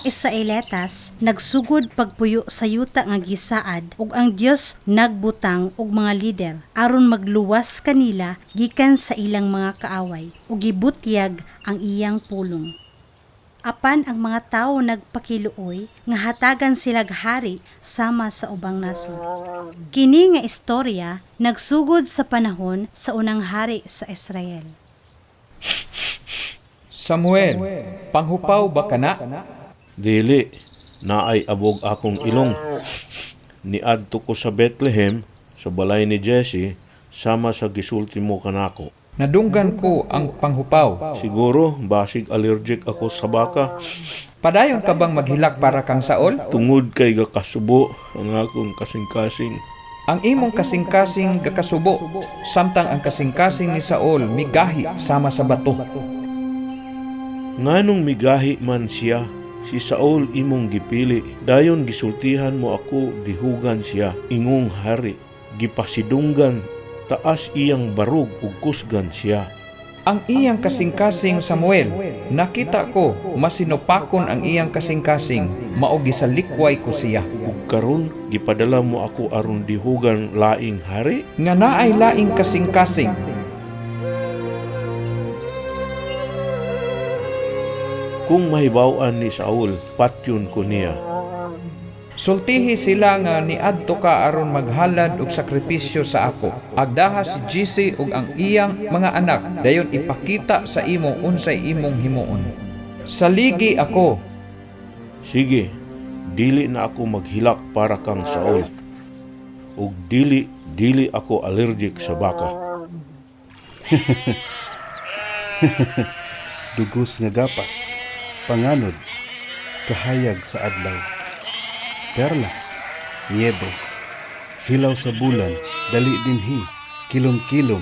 Israelitas nagsugod pagpuyo sa yuta nga gisaad ug ang Dios nagbutang og mga lider aron magluwas kanila gikan sa ilang mga kaaway ug gibutyag ang iyang pulong. Apan ang mga tawo nagpakiluoy nga hatagan silag hari sama sa ubang nasod. Kini nga istorya nagsugod sa panahon sa unang hari sa Israel. Samuel, panghupaw ba kana? Dili, naay abog akong ilong. Niadto ko sa Bethlehem, sa balay ni Jesse, sama sa gisulti mo kanako. Nadunggan ko ang panghupaw. Siguro, basig allergic ako sa baka. Padayon ka bang maghilak para kang Saul? Tungod kay gakasubo ang akong kasing-kasing. Ang imong kasing-kasing gakasubo, samtang ang kasing-kasing ni Saul migahi sama sa bato. Nganong migahi man siya, si Saul imong gipili. Dayon gisultihan mo ako, dihugan siya, ingong hari. Gipasidunggan, taas iyang barug ug kusgan siya. Ang iyang kasing-kasing Samuel, nakita ko masinupakon ang iyang kasing-kasing, mao gisalikway ko siya. Ug karon gipadala mo ako aron dihugan laing hari. Nga naay laing kasing-kasing, Kung mahibaw-an ni Saul, patyon ko niya. sultihi sila nga niadto ka aron maghalad og sakripisyo sa ako. Agdaha si Jesse ug ang iyang mga anak, dayon ipakita sa imo unsay imong himuon. Saligi ako. Sige, dili na ako maghilak para kang Saul. Ug dili ako allergic sa baka. Dugos nga gapas, panganod, kahayag sa adlaw, perlas, niebe, silaw sa bulan, dali dinhi, kilom-kilom,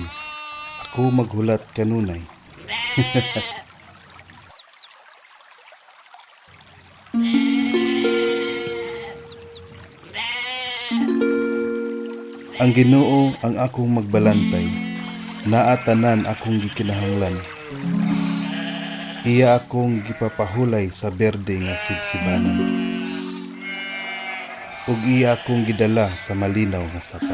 ako maghulat kanunay. Ang Ginoo ang akong magbalantay, naatanan akong gikinahanglan. Iya akong gipapahulay sa berde nga sibsibanan. Ug iya akong gidala sa malinaw nga sapa.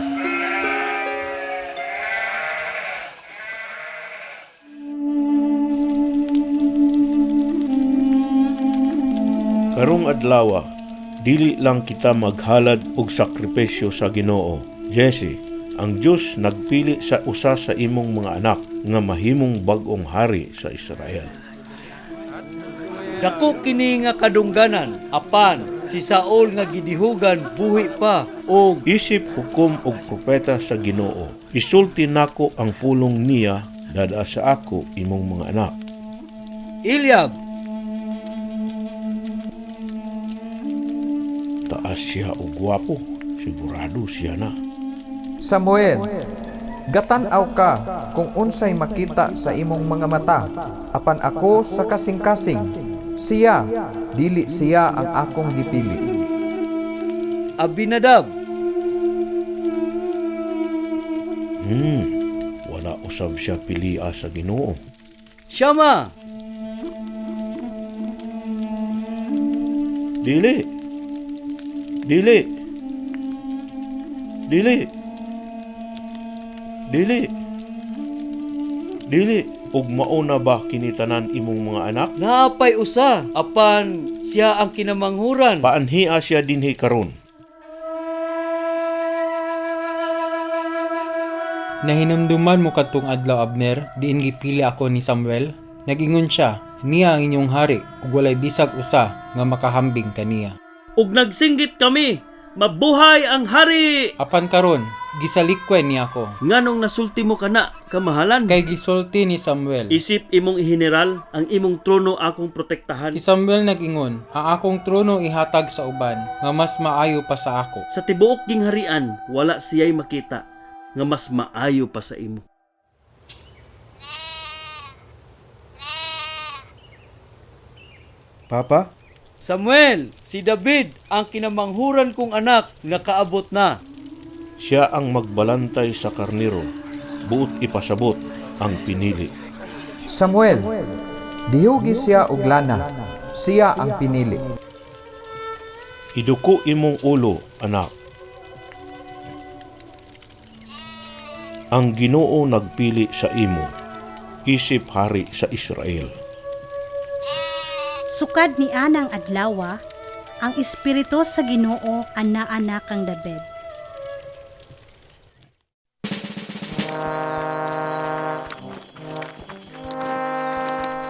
Karong adlaw, dili lang kita maghalad og sakripisyo sa Ginoo. Jesse, ang Dios nagpili sa usa sa imong mga anak nga mahimong bag-ong hari sa Israel. Dako kini nga kadungganan, apan si Saul nga gidihugan buhi pa og Isip hukom og propeta sa Ginoo. Isulti nako ang pulong niya dada sa ako imong mga anak. Eliab. Taas siya og gwapo, sigurado siya na. Samuel, gatan-aw ka kung unsay makita sa imong mga mata, apan ako sa kasing-kasing. Siya, dili siya ang akong gipili. Abinadab. Wala usab siya pilia sa Ginoo. Shama. Dili. Ug mauna ba kinitanan imong mga anak? Naapay usa, apan siya ang kinamanghuran. Paanhia siya dinhi karon. Nahinumduman mo katong adlaw, Abner, diin gipili ako ni Samuel. Nagingon siya, niya ang inyong hari, ug walay bisag usa nga makahambing kaniya. Ug nagsinggit kami, mabuhay ang hari! Apan karon, gisalikway niya ako. Nganong nasulti mo kana, kamahalan? Kay gisulti ni Samuel. Isip imong iheneral, ang imong trono akong protektahan. Si Samuel nagingon, ang akong trono ihatag sa uban, nga mas maayo pa sa ako. Sa tibuok gingharian, wala siya'y makita, nga mas maayo pa sa imo. Papa, Samuel, si David ang kinamanghuran kong anak nga kaabot na. Siya ang magbalantay sa karniro, buot ipasabot ang pinili. Samuel, dihugi siya og lana. Siya ang pinili. Iduko imong ulo, anak. Ang Ginoo nagpili sa imo, isip hari sa Israel. Sukad ni anang adlawa, ang Espiritu sa Ginoo ana-ana kang David.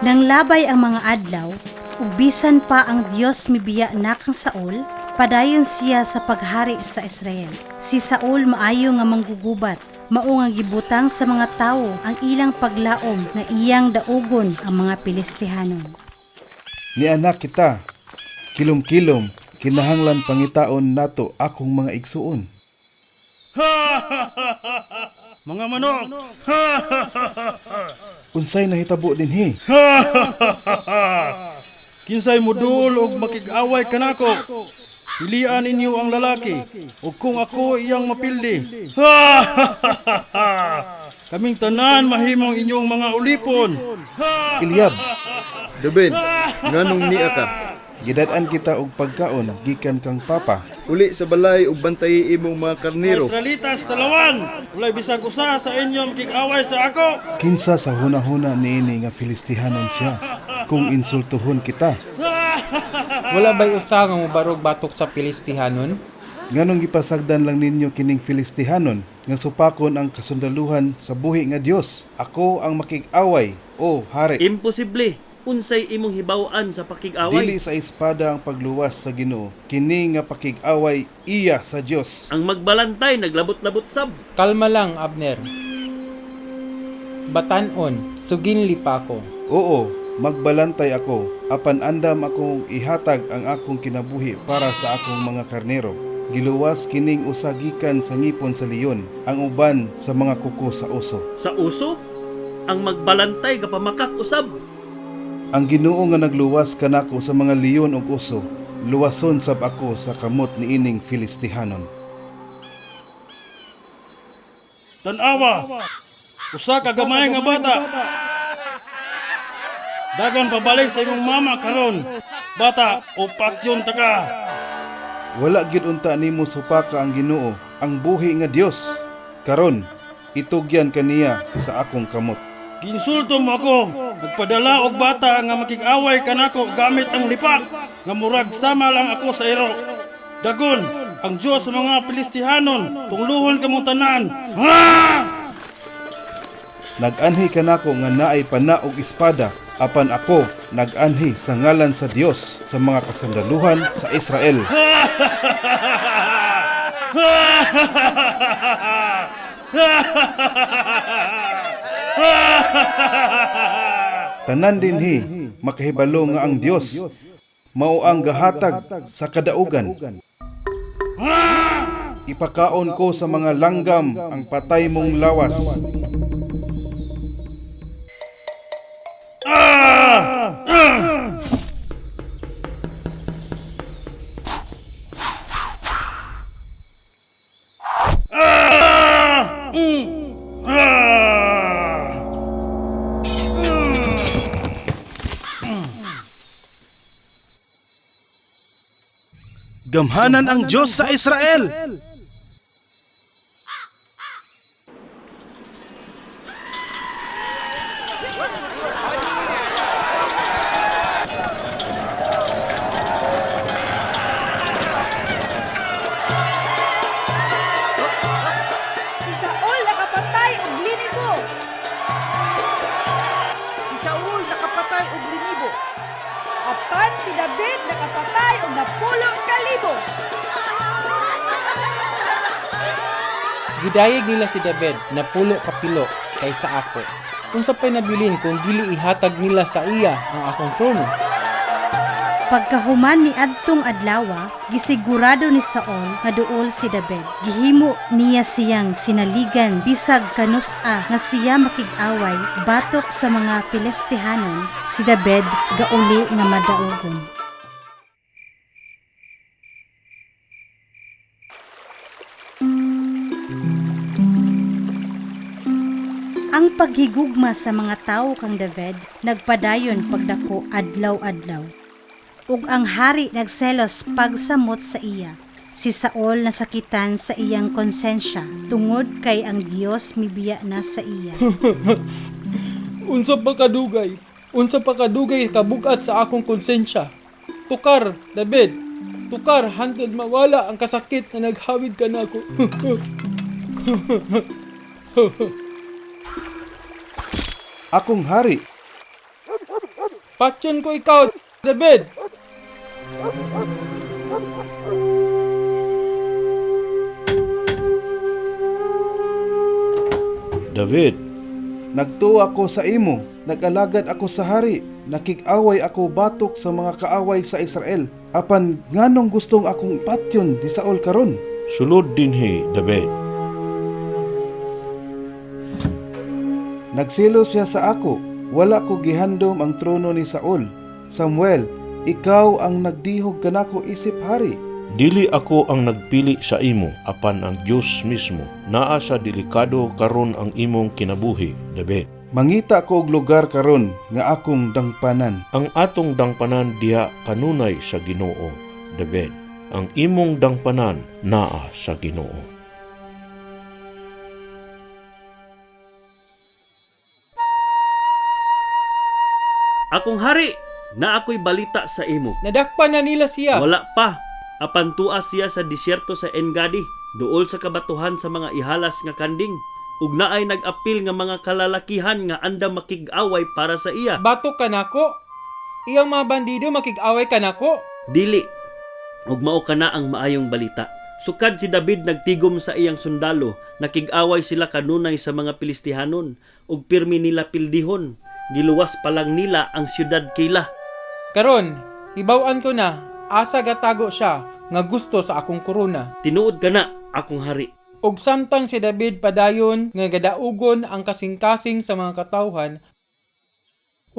Nang labay ang mga adlaw, ug bisan pa ang Dios mibiya na kang Saul, padayon siya sa paghari sa Israel. Si Saul maayo nga manggugubat, mao nga gibutang sa mga tawo ang ilang paglaom nga iyang daugon ang mga Pilistihanon. Ni anak kita, kilom-kilom, kinahanglan pangitaon nato akong mga igsuon. Mga manok! Unsay nahitabo dinhi? Kinsay modul og makig-away kanako. Pilian ninyo ang lalaki ug kung ako iyang mapildi. Kaming tanan mahimong inyong mga ulipon. Eliab, David, nganong niya ka? gidad-an kita og pagkaon gikan kang papa. Uli sa balay ug bantayi imong mga karnero. Israelitas talawan. Walay bisag usa sa inyo makig-away sa ako. Kinsa sa huna-huna niini nga Filistihanon siya kung insultuhon kita. Wala ba'y usa nga mubarog batok sa Pilistihanon? Nganong gipasagdan lang ninyo kining Filistihanon nga supakon ang kasundaluhan sa buhi nga Dios. Ako ang makig-away, o hari. Imposible. Unsay imong hibawaan sa pakig-away? Dili sa espada ang pagluwas sa Ginoo, kini nga pakig-away iya sa Dios. Ang magbalantay naglabot-labot sab. Kalma lang, Abner. Batanon, suginli pa ako. Oo, magbalantay ako, apan andam akong ihatag ang akong kinabuhi para sa akong mga karnero. Giluwas kining usa gikan sa ngipon sa leon, ang uban sa mga kuko sa oso. Sa uso, ang magbalantay kapamakak usab. Ang Ginoo nga nagluwas kanako sa mga leon ug oso, luwason sab ako sa kamot niining Filistihanon. Tanawa. Usa ka gamay nga bata. Dagan pabalik sa imong mama karon. Bata, upat yun taka. Wala gyud unta nimo supaka ang Ginoo, ang buhi nga Dios. Karon, itugyan kaniya sa akong kamot. Ginsulto mo ako. Nagpadala og bata nga makig-away kanako gamit ang lipak. Nga murag sama lang ako sa iro. Dagon, ang Diyos sa mga Pilistihanon, tungluhon kamong tanan. Ha! Nag-anhi kanako nga naay pana og espada, apan ako nag-anhi sa ngalan sa Dios sa mga kasandaluhan sa Israel. Tanan dinhi makahibalo nga ang Dios mao ang gahatag sa kadaugan. Ipakaon ko sa mga langgam ang patay mong lawas. Gamhanan ang Diyos sa Israel! Si Saul nakapatay og linibo. Si Saul nakapatay og linibo. Apan si David nakapatay og 10,000. Gidayeg nila si David na pulo kapilo kaysa ako. Kung sa pa'y nabilin kung dili ihatag nila sa iya ang akong trono. Pagkahuman ni adtong adlawa, gisigurado ni Saul nga duol si David. Gihimo niya siyang sinaligan bisag kanus-a nga siya makig-away batok sa mga Pilistihanon. Si David gauli nga madaugon. Ang paghigugma sa mga tawo kang David nagpadayon pagdako adlaw-adlaw. ug ang hari nagselos pagsamot sa iya. Si Saul nasakitan sa iyang konsensya tungod kay ang Dios mibiya na sa iya. Unsa pa kadugay kabugat sa akong konsensya. Tukar, David, tukar hantod mawala ang kasakit na naghawid ka nako. Akong hari, Patyon ko ikaw, David. David, nagtuo ako sa imo, nag-alagad ako sa hari, nakik-away ako batok sa mga kaaway sa Israel. Apan nganong gustong akong patyon ni Saul karon? sulod dinhi, David. Nagsilo siya sa ako, wala ko gihandom ang trono ni Saul. Samuel, ikaw ang nagdihog kanako isip hari. Dili ako ang nagpili sa imo, apan ang Diyos mismo. Naa sa delikado karon ang imong kinabuhi, David. Mangita ko og lugar karon nga akong dangpanan. Ang atong dangpanan diha kanunay sa Ginoo, David. Ang imong dangpanan naa sa Ginoo. Akong hari, na ako'y balita sa imo. Nadakpan na nila siya. Wala pa. Apan tuwa siya sa disyerto sa Engadi, duol sa kabatuhan sa mga ihalas nga kanding. Ug naay nag-apil nga mga kalalakihan nga andam makig-away para sa iya. Batok ka nako. Iyang mga bandido makig-away ka nako. Dili. Ug mao kana ang maayong balita. Sukad si David nagtigom sa iyang sundalo, nakig-away sila kanunay sa mga Pilistihanon, ug pirmi nila pildihon. Giluwas pa lang nila ang siyudad Keila. Karon, hibaw-an ko na, asa gatago siya nga gusto sa akong korona. Tinuod ka na, akong hari. Og samtang si David padayon nga gadaugon ang kasing-kasing sa mga katawhan,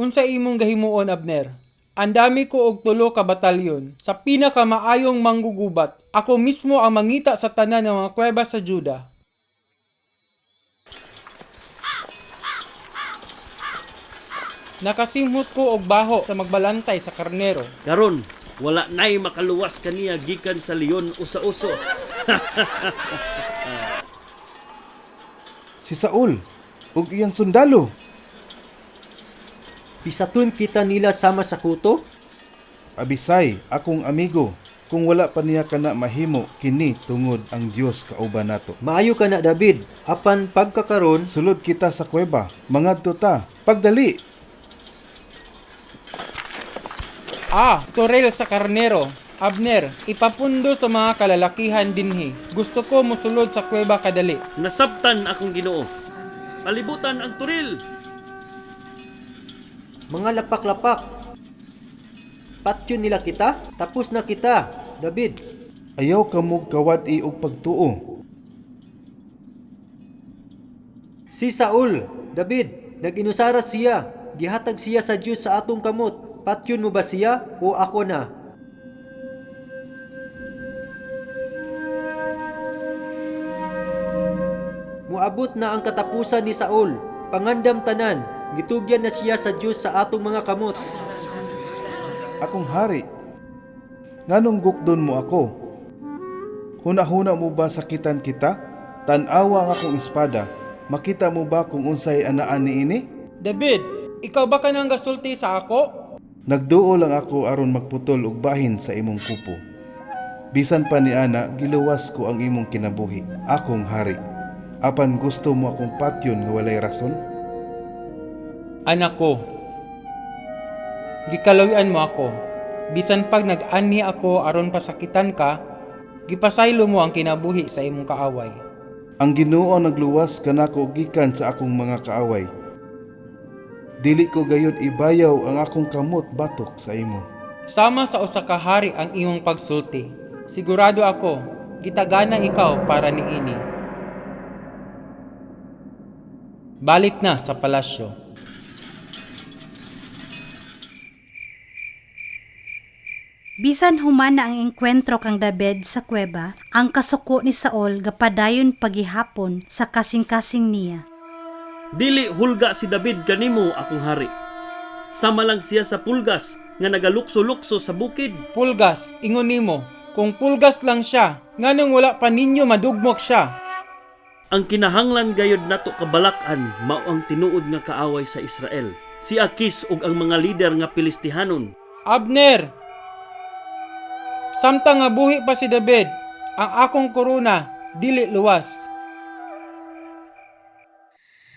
unsa imong gahimuon, Abner? Andami ko og 3 ka batalyon sa pinakamaayong manggugubat. Ako mismo ang mangita sa tanan ng mga kuweba sa Juda. Nakasimhot ko og baho sa magbalantay sa karnero. Karon, wala na'y makaluwas kaniya gikan sa leon o sa uso. Si Saul ug iyang sundalo. Bisaton kita nila sama sa kuto? Abisay, akong amigo, kung wala pa niya kana mahimo kini tungod ang Dios kauban nato. Maayo ka na, David. Apan pagkakaron, Sulod kita sa kuweba, mangadto ta. Pagdali. Torel sa karnero. Abner, ipapundo sa mga kalalakihan dinhi. Gusto ko mosulod sa kuweba kadali. Nasabtan akong Ginoo. Palibutan ang turil. mga lapak-lapak. Patyon nila kita? Tapos na kita, David. Ayaw kamog kawad-i og pagtuo. Si Saul, David, nag-inusara siya. Gihatag siya sa Diyos sa atong kamot. Patyon mo ba siya o ako na? Muabot na ang katapusan ni Saul. Pangandam tanan, gitugyan na siya sa Diyos sa atong mga kamot. Akong hari, nganong gukdon mo ako? Huna-huna mo ba sakitan kita? Tan-awa nga akong espada. Makita mo ba kung unsay anaan niini? David, ikaw ba ka nang gasulti sa ako? Nagduo lang ako aron magputol og bahin sa imong kupo. Bisan pa ni ana, giluwas ko ang imong kinabuhi, akong hari. Apan gusto mo akong patyon nga walay rason? Anak ko, gikalawian mo ako. Bisan pag nag-ani ako aron pasakitan ka, gipasaylo mo ang kinabuhi sa imong kaaway. Ang Ginoo nagluwas kanako gikan sa akong mga kaaway. Dili ko gayud ibayaw ang akong kamot batok sa imo. Sama sa usa ka hari ang imong pagsulti. Sigurado ako, gitagana ikaw para niini. Balik na sa palasyo. Bisan humana ang engkwentro kang David sa kuweba, ang kasuko ni Saul gapadayon pagihapon sa kasing-kasing niya. Dili hulga si David kanimo, akong hari. Sama lang siya sa pulgas nga nagalukso-lukso sa bukid. Pulgas, ingon nimo, kung pulgas lang siya, nganong wala pa ninyo madugmok siya. Ang kinahanglan gayod nato kabalakan mao ang tinuod nga kaaway sa Israel. Si Akis ug ang mga lider nga Pilistihanon. Abner! Samtang nga buhi pa si David, ang akong korona, dili luwas.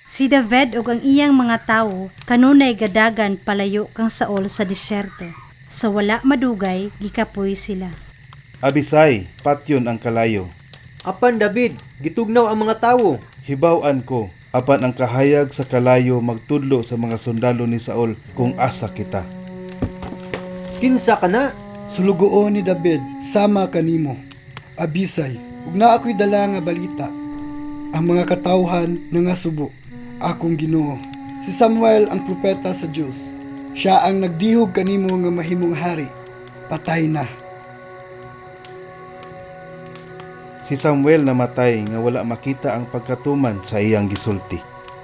Si David ug ang iyang mga tawo kanunay gadagan palayo kang Saul sa disyerto. Sa wala madugay, gikapoy sila. Abisay, patyon ang kalayo. Apan David, gitugnaw ang mga tawo. Hibaw-an ko, apan ang kahayag sa kalayo magtudlo sa mga sundalo ni Saul kung asa kita. Kinsa ka na? Sulugoon ni David, sama kanimo. Abisay, ug na ako'y dala nga balita. Ang mga katawhan nga subo, akong Ginoo. Si Samuel ang propeta sa Diyos. Siya ang nagdihog kanimo nga mahimong hari. Patay na. Si Samuel namatay nga wala makita ang pagkatuman sa iyang gisulti.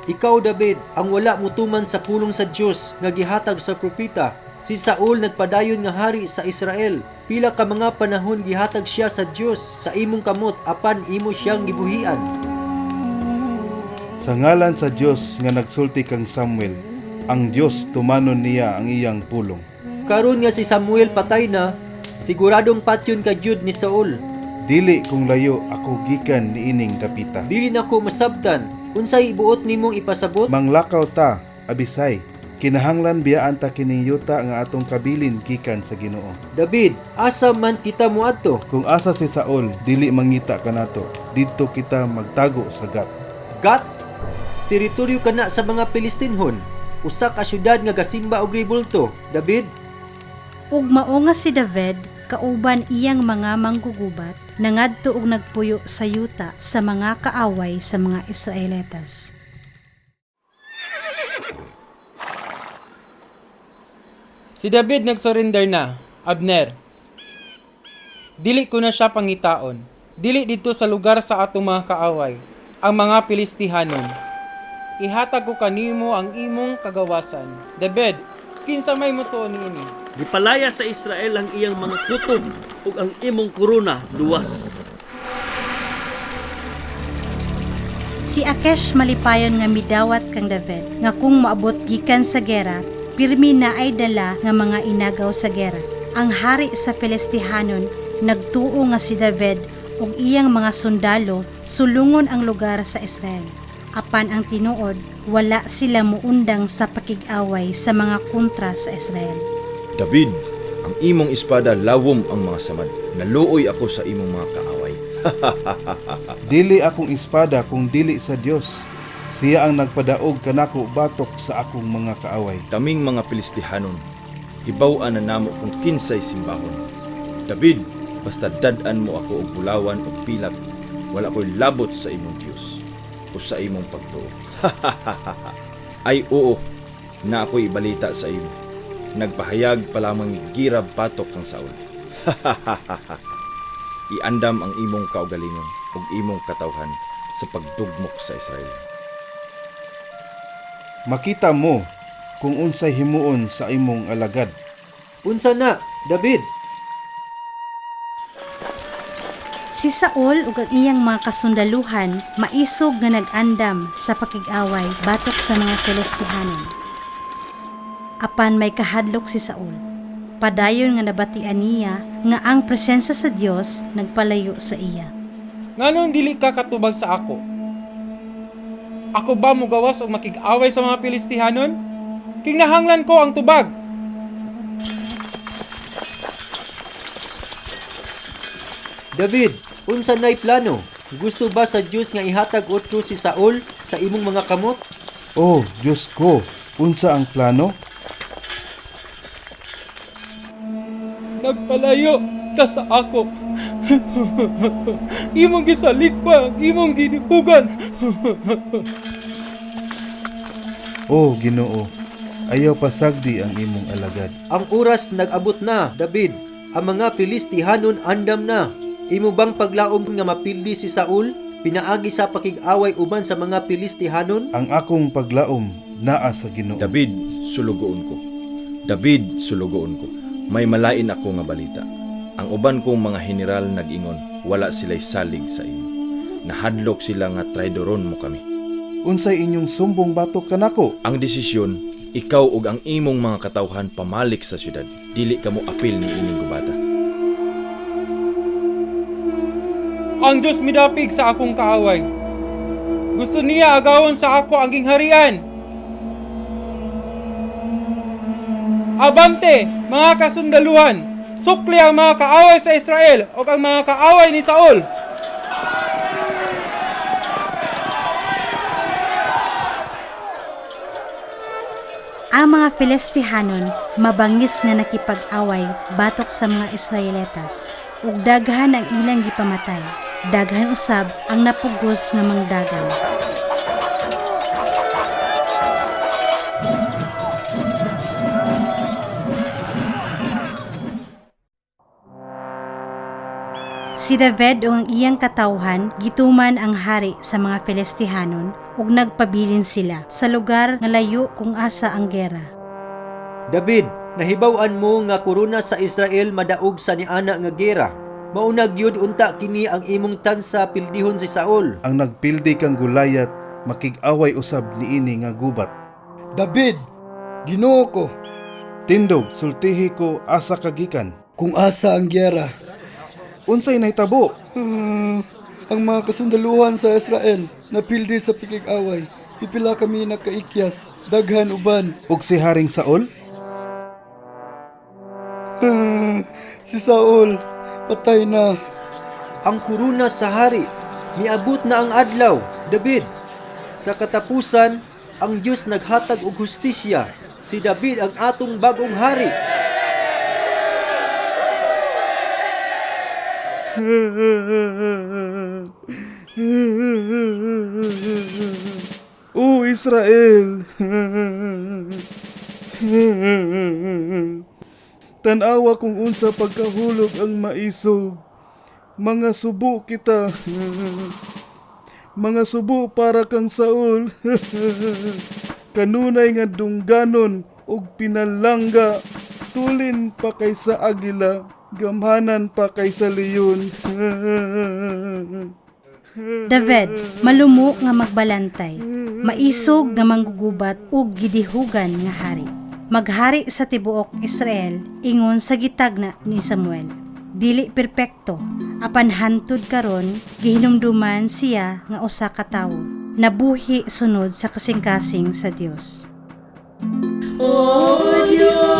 Ikaw David, ang wala mutuman sa pulong sa Diyos nga gihatag sa propeta. Si Saul nagpadayon nga hari sa Israel. Pila ka mga panahon gihatag siya sa Diyos sa imong kamot apan imo siyang gibuhian. Sa ngalan sa Diyos nga nagsulti kang Samuel, ang Diyos tumanon niya ang iyang pulong. Karon nga si Samuel patay na, siguradong patyon ka Jud ni Saul. Dili kung layo ako gikan niining dapita. Dili nako masabtan. Unsay ibuot nimong ipasabot? Manglakaw ta, Abisay. Kinahanglan biyaan ta kining yuta nga atong kabilin gikan sa Ginoo. David, asa man kita moadto? Kung asa si Saul, dili mangita kanato. Didto kita magtago sa Gat. Gat? Teritoryo kana sa mga Pilistinhon. Usa ka syudad nga gasimba og ribulto. David, Ug mao nga si David, kauban iyang mga manggugubat, nangadto og nagpuyo sa yuta sa mga kaaway sa mga Israelitas. Si David nagsurrender na, Abner. Dili ko na siya pangitaon. Dili dito sa lugar sa atong mga kaaway, ang mga Pilistihanon. Ihatag ko kanimo ang imong kagawasan. David, kinsa may mutuo niini? Gipalaya sa Israel ang iyang mga kutob ug ang imong korona luwas. Si Akesh malipayon nga midawat kang David, nga kung maabot gikan sa gera, pirmi na ay dala nga mga inagaw sa gera. Ang hari sa Pilistihanon nagtuo nga si David ug iyang mga sundalo sulungon ang lugar sa Israel. Apan ang tinuod, wala sila muundang sa pakig-away sa mga kontra sa Israel. David, ang imong espada lawom ang mga samad. Naluoy ako sa imong mga kaaway. Dili akong espada kung dili sa Dios. Siya ang nagpadaog kanako batok sa akong mga kaaway. Kaming mga Pilistihanon, hibaw-an na namo kung kinsay simbahon. David, basta dad-an mo ako og bulawan o pilak, wala ko'y labot sa imong Dios o sa imong pagtuo. Ay oo, na ako'y ibalita sa imo. Nagpahayag pa lamang girab patok kang Saul. Iandam ang imong kaugalingon ug imong katawhan sa pagdugmok sa Israel. Makita mo kung unsay himuon sa imong alagad. unsa na, David? Si Saul ug ang iyang mga kasundaluhan maisog nga nag-andam sa pakig-away batok sa mga Pilistihanon. Apan may kahadlok si Saul. Padayon nga nabatian niya nga ang presensya sa Dios nagpalayo sa iya. Nganong dili ka katubag sa ako? Ako ba mugawas og makig-away sa mga Pilistihanon? Kinahanglan ko ang tubag. David, unsa nay plano? Gusto ba sa Diyos nga ihatag otro si Saul sa imong mga kamot? Oh, Diyos ko, unsa ang plano? Nagpalayo ka sa ako. Imong gisalikpa, imong gidihugan. Oh, Ginoo, ayaw pasagdi ang imong alagad. Ang oras nag-abot na, David. Ang mga Pilistihanon andam na. Imo bang paglaom nga mapildi si Saul? Pinaagi sa pakig-away uban sa mga Pilistihanon? Ang akong paglaom naa sa Ginoo. David, sulugoon ko. David, sulugoon ko, may malain ako nga balita. Ang uban kong mga general nag-ingon, wala sila'y salig sa imo. Nahadlok sila nga traidoron mo kami. Unsay inyong sumbong batok kanako? Ang desisyon, ikaw ug ang imong mga katawhan pamalik sa syudad. Dili kamo apil ni ining gubata. Ang Diyos midapig sa akong kaaway. Gusto niya agawon sa ako ang gingharian. Abante, mga kasundaluhan! Sukli ang mga kaaway sa Israel o ang mga kaaway ni Saul! Ang mga Filistihhanon mabangis nga nakipag-away batok sa mga Israelitas ug daghan ang ilang gipamatay. Daghan usab ang napugos nga mangdagan. Si David o ang iyang katawhan gituman ang hari sa mga Filistihhanon ug nagpabilin sila sa lugar nga layo kung asa ang gera. David, nahibaw-an mo nga korona sa Israel madaog sa niana nga gera. Maunag yun unta kini ang imong tansa pildihon si Saul. Ang nagpildi kang Gulayat makig-away usab niini nga gubat. David, Ginoo ko, Tindog, sultihi ko asa kagikan. kung asa ang gyera. Unsay nahitabo? Ang mga kasundaluhan sa Israel napildi sa pikig-away. Pipila kami nakaikyas, daghan uban. Ug si Haring Saul? Si Saul, patay na. Ang korona sa hari, miabot na ang adlaw. David, sa katapusan, ang Diyos naghatag og hustisya. Si David ang atong bagong hari. O Israel! Tanawa kung unsa pagkahulog ang maisog. Mga subo kita. Mga subo para kang Saul. Kanunay nga dungganon ug pinalangga. Tulin pa kay sa agila. Gamhanan pa kay sa leyon. David, malumo nga magbalantay, maisog nga manggugubat ug gidihugan nga hari. Maghari sa tibuok Israel ingon sa gitagna ni Samuel. Dili perpekto, apan hantud karon gihinumduman siya nga usa ka tawo. Nabuhi sunod sa kasing-kasing sa Dios. O Diyos,